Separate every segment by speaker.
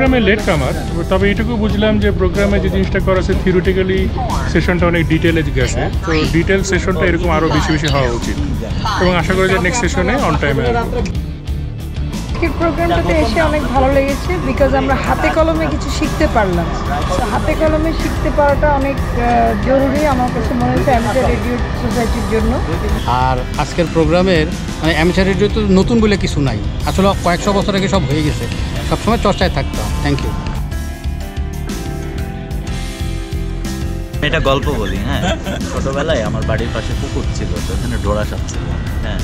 Speaker 1: প্রোগ্রামে লেট কামার, তবে এটুকু বুঝলাম যে প্রোগ্রামে যে জিনিসটা করা আছে থিওরিটিক্যালি সেশনটা অনেক ডিটেলে গেছে, তো ডিটেল সেশনটা এরকম আরও বেশি বেশি হওয়া উচিত এবং আশা করি যে নেক্সট সেশনে অন টাইমে আসবো।
Speaker 2: আজকের প্রোগ্রামটাতে এসে অনেক ভালো লেগেছে বিকজ আমরা হাতে কলমে কিছু শিখতে পারলাম। তো হাতে কলমে শিখতে পারাটা অনেক জরুরি আমার কাছে মনে হচ্ছে অ্যামেচার রেডিও সোসাইটির জন্য।
Speaker 3: আর আজকের প্রোগ্রামের মানে অ্যামেচার রেডিও তো নতুন বলে কিছু নাই, আসলে কয়েকশো বছর আগে সব হয়ে গেছে, সবসময় চর্চায় থাকতাম। Thank you.
Speaker 4: এটা গল্প বলি, হ্যাঁ, ছোটবেলায় আমার বাড়ির পাশে পুকুর ছিল, তো ওখানে ডোরা সাপ ছিল। হ্যাঁ,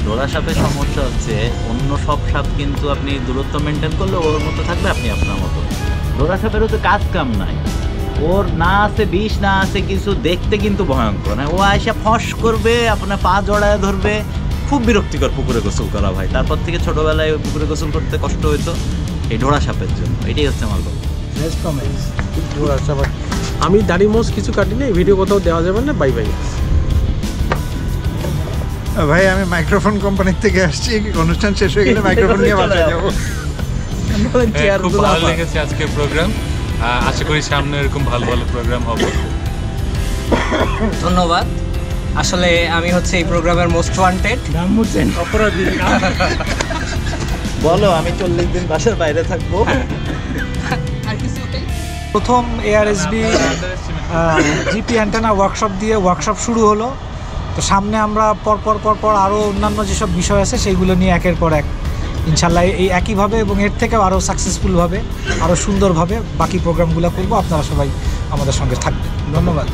Speaker 4: ডোরা সাপের সমস্যা হচ্ছে অন্য সব সাপ কিন্তু আপনি দূরত্ব মেনটেন করলে ওর মতো থাকবে, আপনি আপনার মতো। ডোরা সাপেরও তো কাজ কাম নাই, ওর না আছে বিষ না আছে কিছু, দেখতে কিন্তু ভয়ঙ্কর। ও আয়সা ফস করবে, আপনার পা জড়ায় ধরবে, খুব বিরক্তিকর পুকুরে গোসল করা ভাই। তারপর থেকে ছোটবেলায় পুকুরে গোসল করতে কষ্ট হইতো এই ডোরা সাপের জন্য। এটাই হচ্ছে আমার গল্প।
Speaker 5: ডোরা সাপ আমি দাড়ি মোজ কিছু কাটিনি, ভিডিও কোথাও দেওয়া যাবে না। বাই বাই
Speaker 6: ভাই, আমি মাইক্রোফোন কোম্পানির থেকে আসছি, অনুষ্ঠান শেষ হয়ে গেলে মাইক্রোফোন নিয়ে বাসায় যাবো।
Speaker 7: খুব ভালো লেগেছে আজকের প্রোগ্রাম, আশা করি সামনে এরকম ভালো ভালো প্রোগ্রাম হবে।
Speaker 8: ধন্যবাদ। আসলে আমি হচ্ছে এই প্রোগ্রামের মোস্ট ওয়ান্টেড
Speaker 5: অপরাধী।
Speaker 4: বলো, আমি 40 দিন বাসার বাইরে থাকবো।
Speaker 9: প্রথম এআরএসবি জিপি অ্যান্টেনা ওয়ার্কশপ শুরু হলো। তো সামনে আমরা পরপর আরও অন্যান্য যেসব বিষয় আছে সেইগুলো নিয়ে একের পর এক ইনশাল্লাহ এই একইভাবে এবং এর থেকেও আরও সাকসেসফুলভাবে আরও সুন্দরভাবে বাকি প্রোগ্রামগুলো করবো। আপনারা সবাই আমাদের সঙ্গে থাকবেন। ধন্যবাদ।